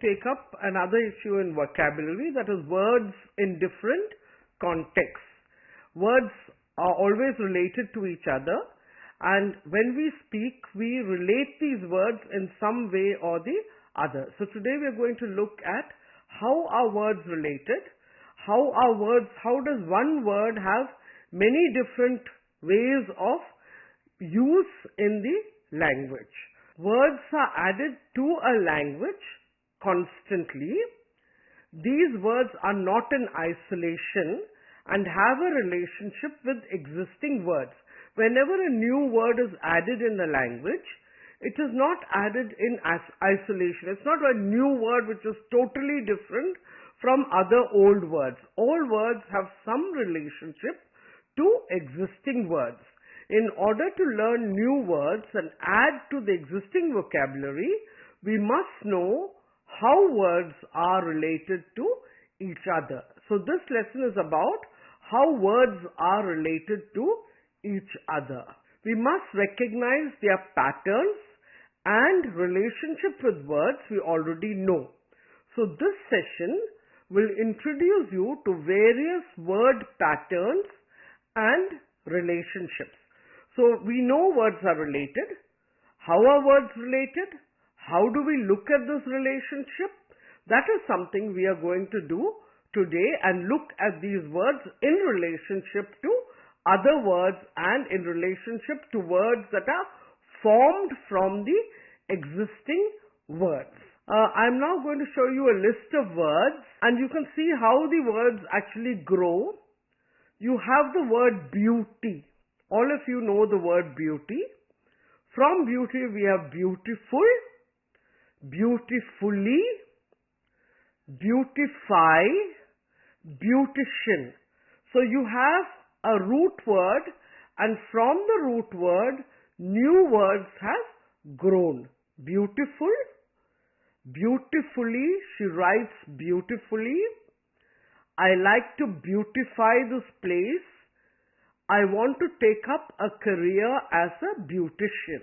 take up another issue in vocabulary, that is words in different contexts. Words are always related to each other, and when we speak, we relate these words in some way or the other. So today we are going to look at how are words related, how does one word have many different ways of use in the language. Words are added to a language constantly. These words are not in isolation and have a relationship with existing words. Whenever a new word is added in the language, it is not added in isolation. It's not a new word which is totally different from other old words. All words have some relationship to existing words. In order to learn new words and add to the existing vocabulary, we must know how words are related to each other. So this lesson is about how words are related to each other. We must recognize their patterns and relationship with words we already know. So this session will introduce you to various word patterns and relationships. So we know words are related. How are words related? How do we look at this relationship? That is something we are going to do today, and look at these words in relationship to other words and in relationship to words that are formed from the existing words. I'm now going to show you a list of words, and you can see how the words actually grow. You have the word beauty. All of you know the word beauty. From beauty we have beautiful, beautifully, beautify, beautician. So you have a root word, and from the root word new words have grown. Beautiful, beautifully, she writes beautifully. I like to beautify this place. I want to take up a career as a beautician.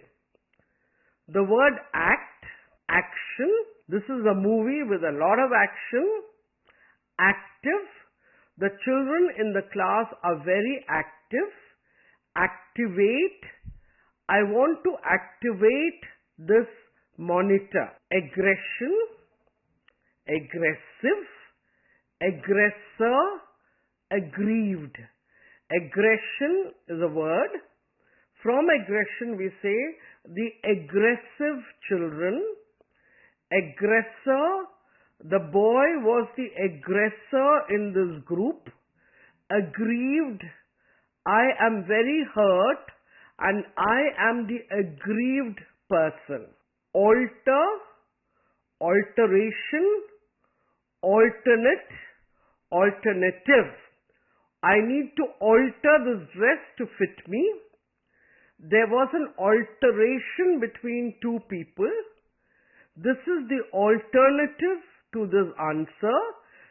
The word act, action. This is a movie with a lot of action. Active. The children in the class are very active. Activate. I want to activate this monitor. Aggression. Aggressive. Aggressor. Aggrieved. Aggression is a word. From aggression we say the aggressive children. Aggressor, the boy was the aggressor in this group. Aggrieved, I am very hurt and I am the aggrieved person. Alter, alteration, alternate, alternative. I need to alter this dress to fit me. There was an alteration between two people. This is the alternative to this answer.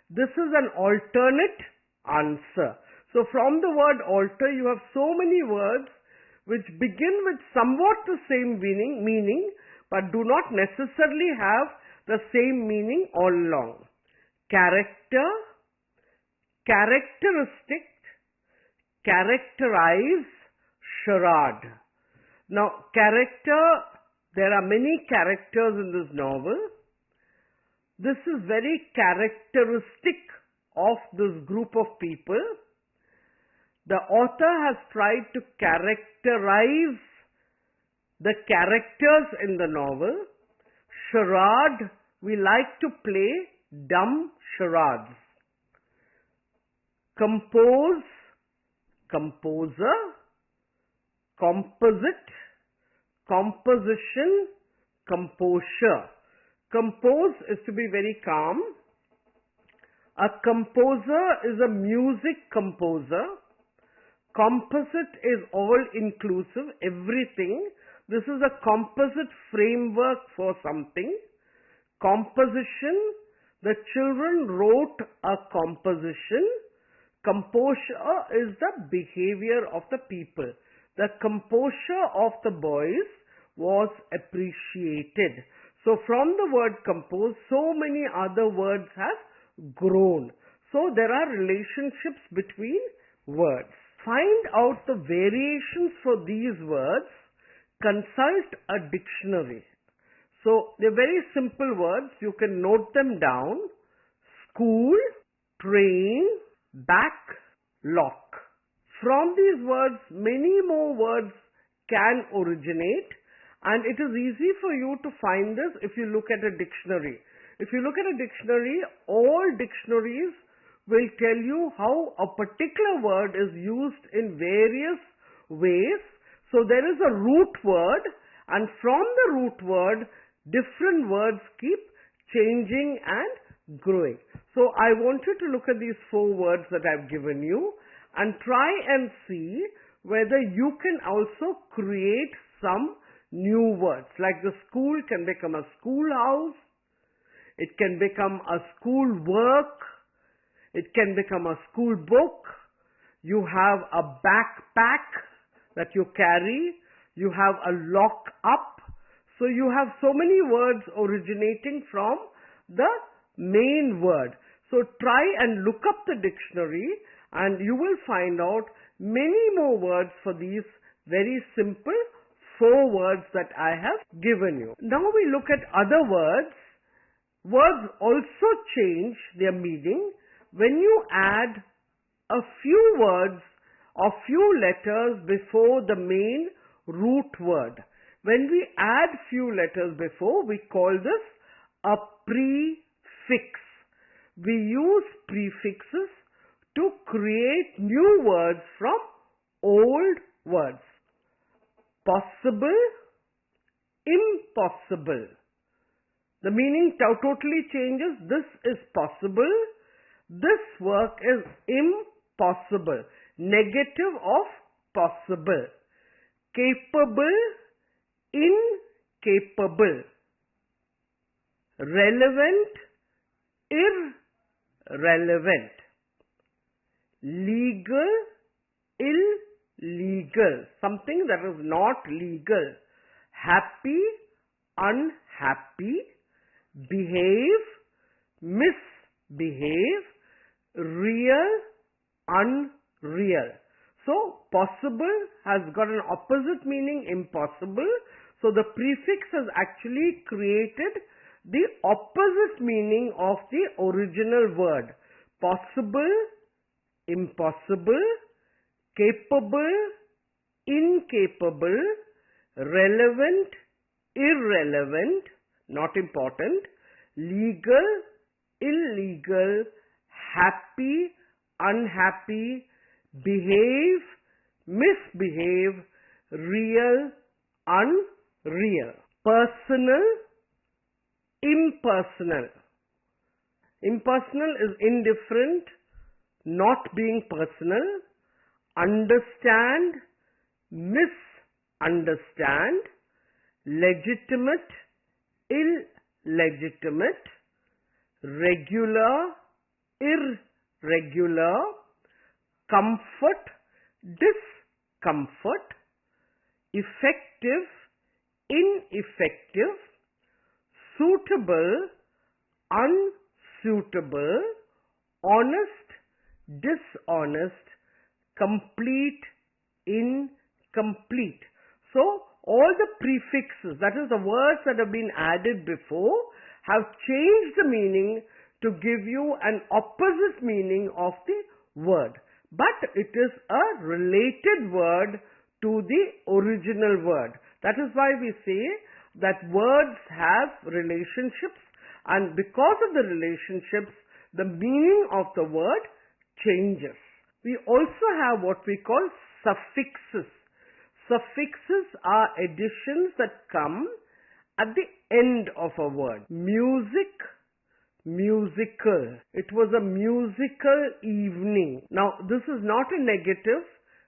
This is an alternate answer. So from the word alter, you have so many words which begin with somewhat the same meaning, but do not necessarily have the same meaning all along. Character, characteristic, characterize, charade. Now, character, there are many characters in this novel. This is very characteristic of this group of people. The author has tried to characterize the characters in the novel. Charade, we like to play dumb charades. Compose, composer. Composite, composition, composure. Compose is to be very calm. A composer is a music composer. Composite is all inclusive, everything. This is a composite framework for something. Composition, the children wrote a composition. Composure is the behavior of the people. The composure of the boys was appreciated. So from the word compose, so many other words have grown. So there are relationships between words. Find out the variations for these words. Consult a dictionary. So they're very simple words. You can note them down. School, train, back, lock. From these words, many more words can originate, and it is easy for you to find this if you look at a dictionary. If you look at a dictionary, all dictionaries will tell you how a particular word is used in various ways. So there is a root word, and from the root word, different words keep changing and growing. So I want you to look at these 4 words that I've given you and try and see whether you can also create some new words. Like the school can become a schoolhouse, it can become a school work, it can become a school book, you have a backpack that you carry, you have a lock up. So you have so many words originating from the main word. So try and look up the dictionary and you will find out many more words for these very simple 4 words that I have given you. Now we look at other words. Words also change their meaning when you add a few words or few letters before the main root word. When we add few letters before, we call this a prefix. We use prefixes to create new words from old words. Possible, impossible. The meaning totally changes. This is possible. This work is impossible. Negative of possible. Capable, incapable. Relevant, irrelevant. Legal, illegal. Something that is not legal. Happy, unhappy. Behave, misbehave. Real, unreal. So possible has got an opposite meaning, impossible. So the prefix has actually created the opposite meaning of the original word. Possible, impossible, capable, incapable, relevant, irrelevant, not important, legal, illegal, happy, unhappy, behave, misbehave, real, unreal. Personal, impersonal. Impersonal is indifferent, not being personal. Understand, misunderstand. Legitimate, illegitimate. Regular, irregular. Comfort, discomfort. Effective, ineffective. Suitable, unsuitable. Honest, dishonest. Complete, incomplete. So all the prefixes, that is the words that have been added before, have changed the meaning to give you an opposite meaning of the word. But it is a related word to the original word. That is why we say that words have relationships, and because of the relationships, the meaning of the word changes. We also have what we call suffixes. Suffixes are additions that come at the end of a word. Music, musical. It was a musical evening. Now, this is not a negative.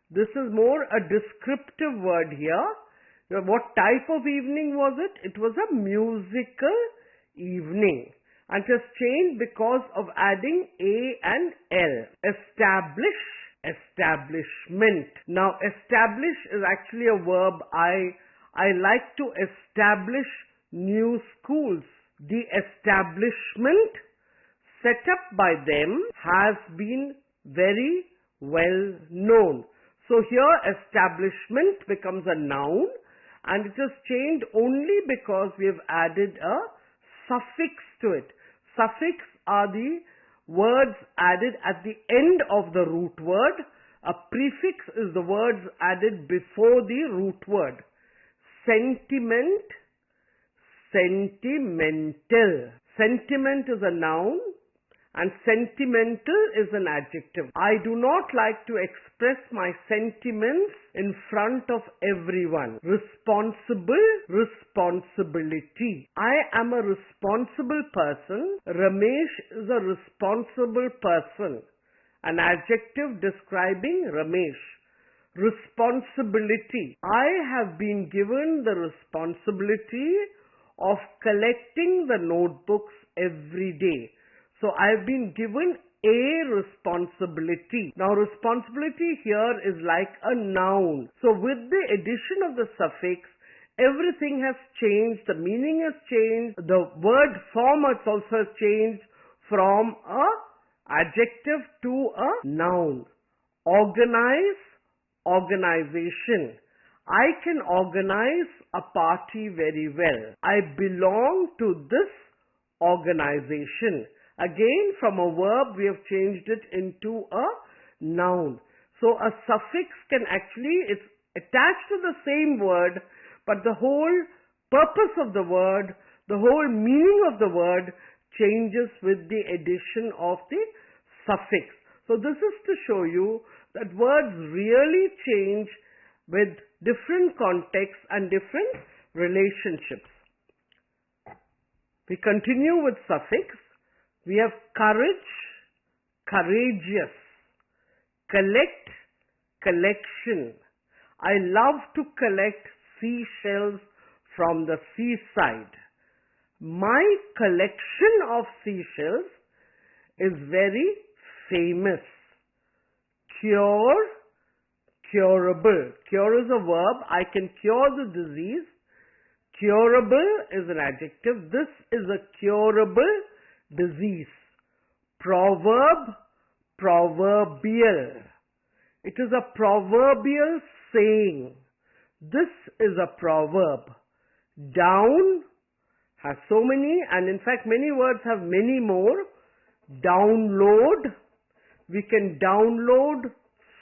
This is more a descriptive word here. Now, what type of evening was it? It was a musical evening. And it has changed because of adding A and L. Establish, establishment. Now, establish is actually a verb. I like to establish new schools. The establishment set up by them has been very well known. So here establishment becomes a noun, and it is changed only because we have added a suffix to it. Suffix are the words added at the end of the root word. A prefix is the words added before the root word. Sentiment, sentimental. Sentiment is a noun and sentimental is an adjective. I do not like to express my sentiments in front of everyone. Responsible, responsibility. I am a responsible person. Ramesh is a responsible person. An adjective describing Ramesh. Responsibility. I have been given the responsibility of collecting the notebooks every day. So I have been given a responsibility. Now responsibility here is like a noun. So with the addition of the suffix, everything has changed. The meaning has changed. The word form has also changed from a adjective to a noun. Organize, organization. I can organize a party very well. I belong to this organization. Again, from a verb, we have changed it into a noun. So a suffix can actually, it's attached to the same word, but the whole purpose of the word, the whole meaning of the word changes with the addition of the suffix. So this is to show you that words really change with different contexts and different relationships. We continue with suffix. We have courage, courageous, collect, collection. I love to collect seashells from the seaside. My collection of seashells is very famous. Cure, curable. Cure is a verb. I can cure the disease. Curable is an adjective. This is a curable disease. Proverb, proverbial. It is a proverbial saying. This is a proverb. Down has so many, and in fact many words have many more. Download. We can download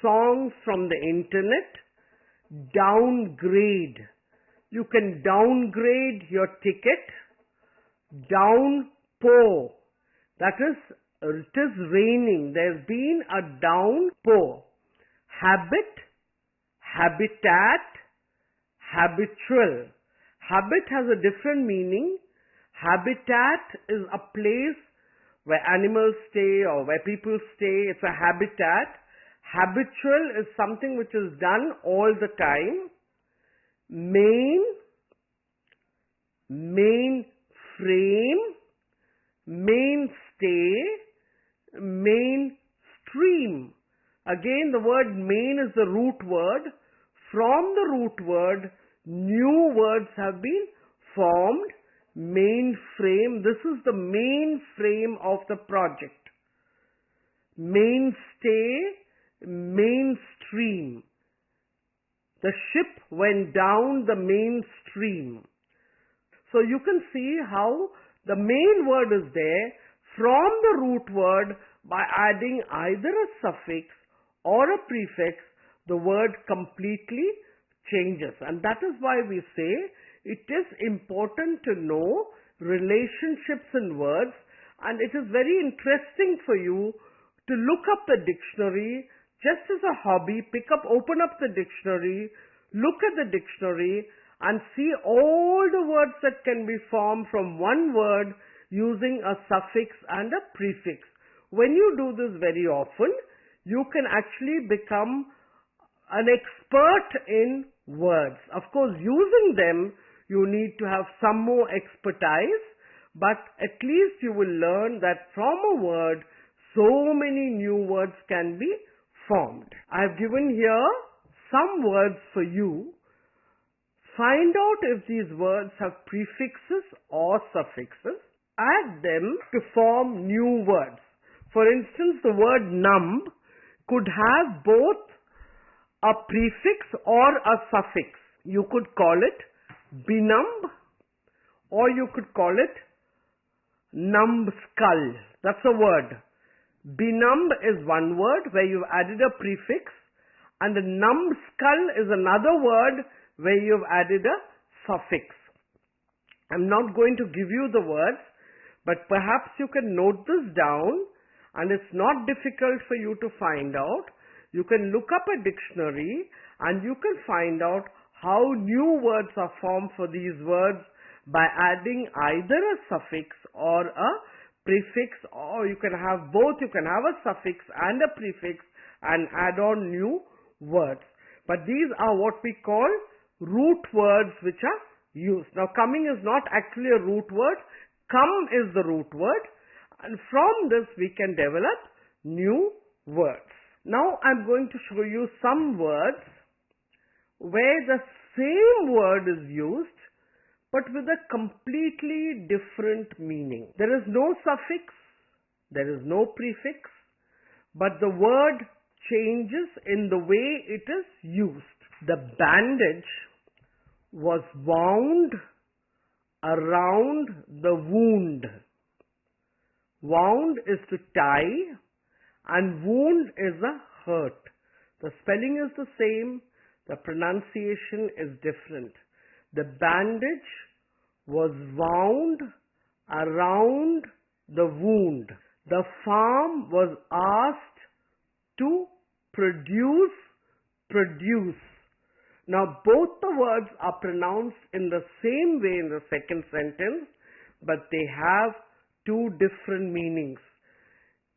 songs from the internet. Downgrade. You can downgrade your ticket. Downpour. That is, it is raining. There's been a downpour. Habit, habitat, habitual. Habit has a different meaning. Habitat is a place where animals stay or where people stay. It's a habitat. Habitual is something which is done all the time. Main, mainframe, mainstay, mainstream. Again, the word main is the root word. From the root word, new words have been formed. Mainframe. This is the main frame of the project. Mainstay, mainstream. The ship went down the mainstream. So you can see how the main word is there from the root word. By adding either a suffix or a prefix, the word completely changes. And that is why we say it is important to know relationships in words, and it is very interesting for you to look up the dictionary just as a hobby. Open up the dictionary, look at the dictionary and see all the words that can be formed from one word using a suffix and a prefix. When you do this very often, you can actually become an expert in words. Of course, using them, you need to have some more expertise, but at least you will learn that from a word, so many new words can be formed. I have given here some words for you. Find out if these words have prefixes or suffixes. Add them to form new words. For instance, the word numb could have both a prefix or a suffix. You could call it benumb, or you could call it numbskull. That's a word. Benumb is one word where you've added a prefix, and a numbskull is another word where you've added a suffix. I'm not going to give you the words, but perhaps you can note this down, and it's not difficult for you to find out. You can look up a dictionary and you can find out how new words are formed for these words by adding either a suffix or a prefix, or you can have both. You can have a suffix and a prefix and add on new words. But these are what we call root words which are used. Now, coming is not actually a root word. Come is the root word, and from this we can develop new words. Now I'm going to show you some words where the same word is used but with a completely different meaning. There is no suffix, there is no prefix, but the word changes in the way it is used. The bandage was wound around the wound. Wound is to tie and wound is a hurt. The spelling is the same, the pronunciation is different. The bandage was wound around the wound. The farm was asked to produce. Now both the words are pronounced in the same way in the second sentence, but they have two different meanings.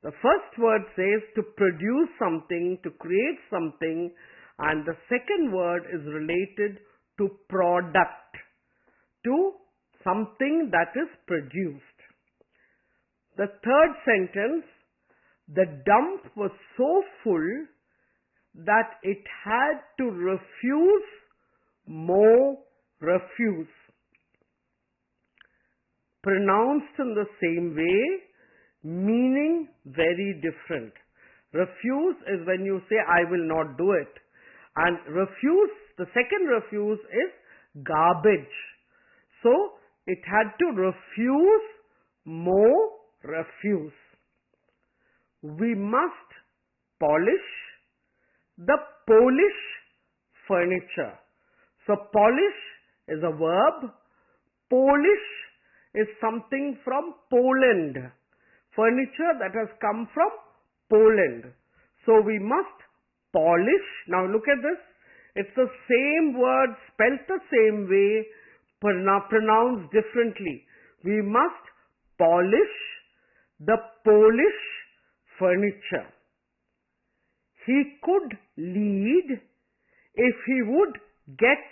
The first word says to produce something, to create something, and the second word is related to product, to something that is produced. The third sentence, the dump was so full that it had to refuse more refuse. Pronounced in the same way, meaning very different. Refuse is when you say, I will not do it. And refuse, the second refuse is garbage. So, it had to refuse more refuse. We must polish the Polish furniture. So, polish is a verb. Polish is something from Poland. Furniture that has come from Poland. So we must polish. Now look at this. It's the same word spelt the same way, pronounced differently. We must polish the Polish furniture. He could lead if he would get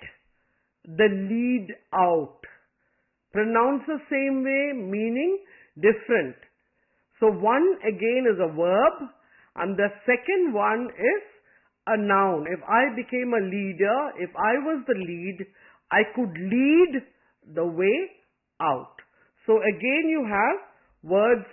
the lead out. Pronounced the same way, meaning different. So one again is a verb and the second one is a noun. If I became a leader, if I was the lead, I could lead the way out. So again you have words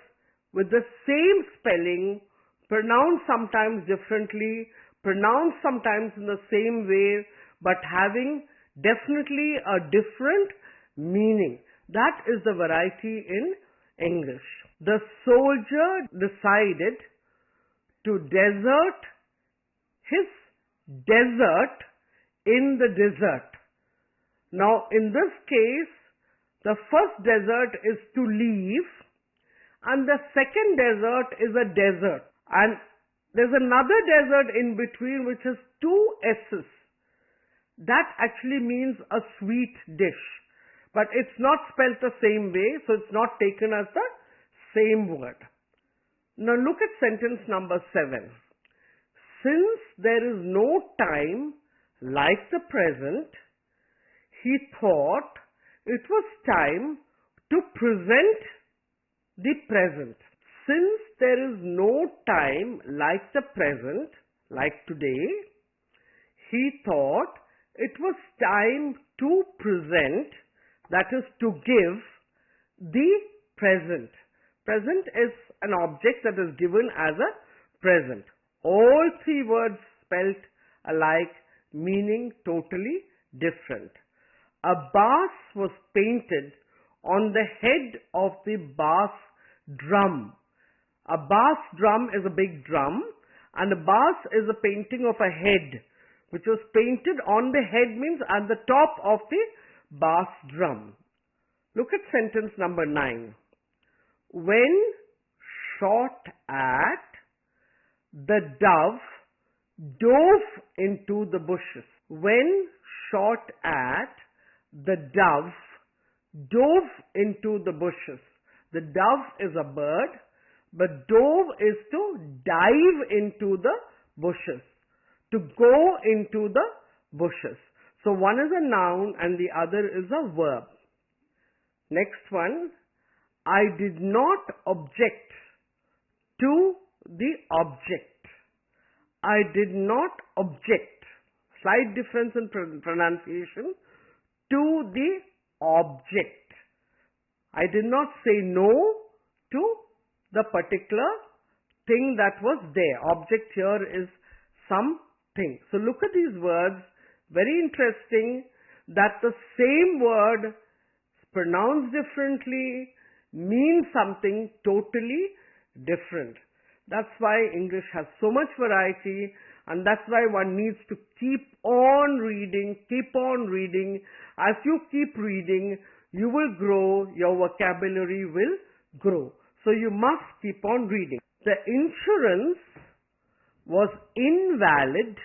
with the same spelling, pronounced sometimes differently, pronounced sometimes in the same way, but having definitely a different meaning. That is the variety in English. The soldier decided to desert his desert in the desert. Now, in this case, the first desert is to leave and the second desert is a desert. And there's another desert in between which has two S's. That actually means a sweet dish. But it's not spelt the same way, so it's not taken as the same word. Now look at sentence number 7. Since there is no time like the present, he thought it was time to present the present. Since there is no time like the present, like today, he thought It was time to present, that is to give, the present. Present is an object that is given as a present. All three words spelt alike, meaning totally different. A bass was painted on the head of the bass drum. A bass drum is a big drum, and a bass is a painting of a head, which was painted on the head, means at the top of the bass drum. Look at sentence number 9. When shot at, the dove dove into the bushes. When shot at, the dove dove into the bushes. The dove is a bird, but dove is to dive into the bushes, to go into the bushes. So one is a noun and the other is a verb. Next one, I did not object to the object. I did not object, slight difference in pronunciation, to the object. I did not say no to the particular thing that was there. Object here is something. So look at these words, very interesting that the same word pronounced differently means something totally different. That's why English has so much variety, and that's why one needs to keep on reading, keep on reading. As you keep reading, you will grow, your vocabulary will grow. So you must keep on reading. The insurance was invalid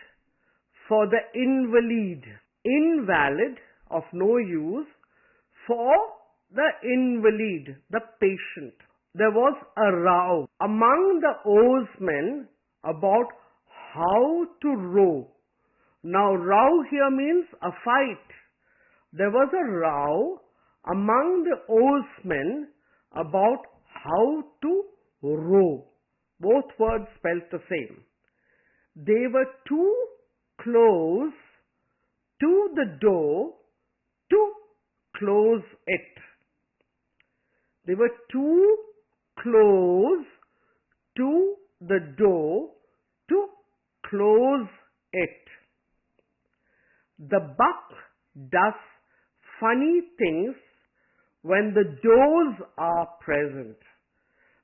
for the invalid. Invalid, of no use, for the invalid, the patient. There was a row among the oarsmen about how to row. Now row here means a fight. There was a row among the oarsmen about how to row. Both words spelled the same. They were too close to the door to close it. They were too close to the door to close it. The buck does funny things when the doors are present.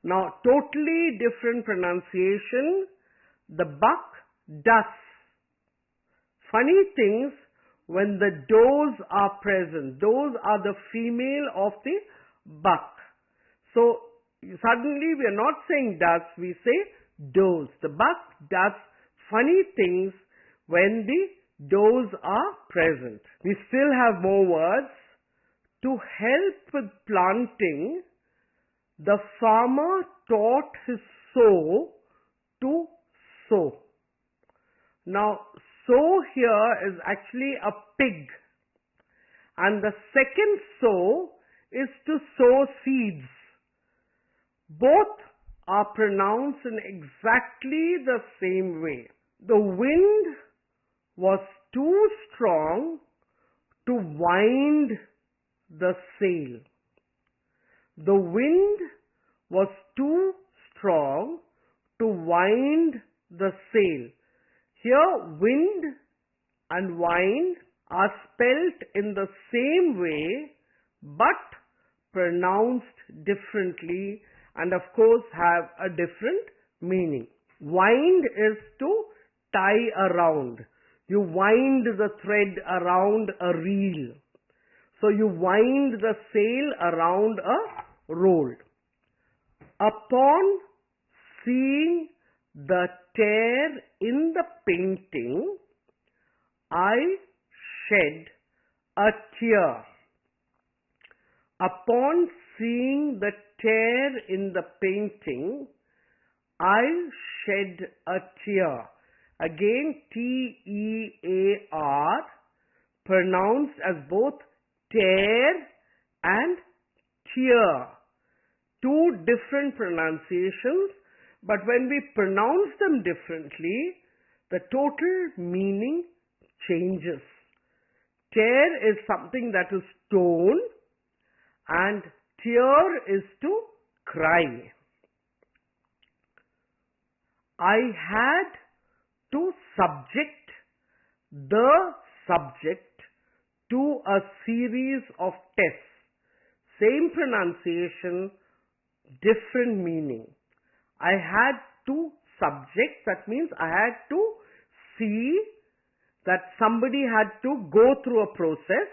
Now, totally different pronunciation. The buck does funny things when the doors are present. Those are the female of the buck. So, suddenly we are not saying does, we say does. The buck does funny things when the doors are present. We still have more words. To help with planting, the farmer taught his sow to sow. Now, sow here is actually a pig, and the second sow is to sow seeds. Both are pronounced in exactly the same way. The wind was too strong to wind the sail. The wind was too strong to wind the sail. Here, wind and wind are spelt in the same way but pronounced differently, and of course have a different meaning. Wind is to tie around. You wind the thread around a reel. So you wind the sail around a roll. Upon seeing the tear in the painting, I shed a tear. Upon seeing the tear in the painting, I shed a tear. Again, T-E-A-R, pronounced as both tear and tear. Two different pronunciations, but when we pronounce them differently, the total meaning changes. Stare is something that is stone, and tear is to cry. I had to subject the subject to a series of tests. Same pronunciation, different meaning. I had to subject, that means I had to see that somebody had to go through a process.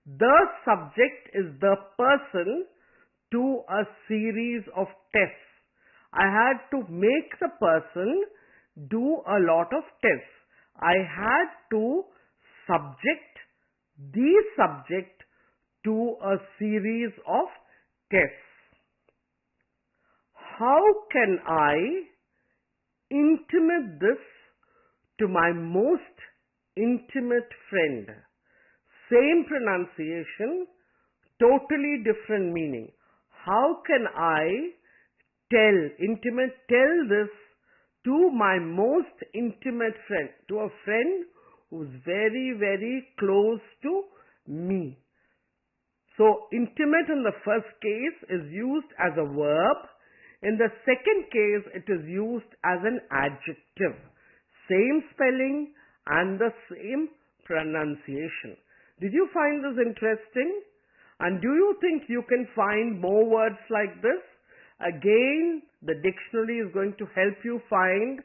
The subject is the person to a series of tests. I had to make the person do a lot of tests. I had to subject the subject to a series of tests. How can I intimate this to my most intimate friend? Same pronunciation, totally different meaning. How can I tell this to my most intimate friend, to a friend who's very, very close to me? So, intimate in the first case is used as a verb. In the second case, it is used as an adjective. Same spelling and the same pronunciation. Did you find this interesting? And do you think you can find more words like this? Again, the dictionary is going to help you find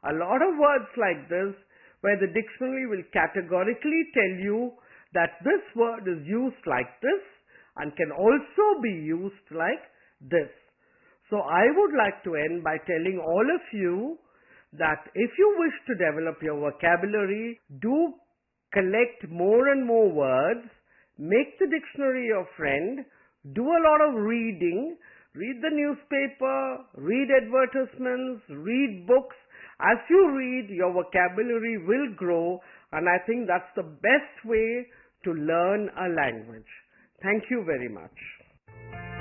a lot of words like this, where the dictionary will categorically tell you that this word is used like this and can also be used like this. So I would like to end by telling all of you that if you wish to develop your vocabulary, do collect more and more words, make the dictionary your friend, do a lot of reading, read the newspaper, read advertisements, read books. As you read, your vocabulary will grow, and I think that's the best way to learn a language. Thank you very much.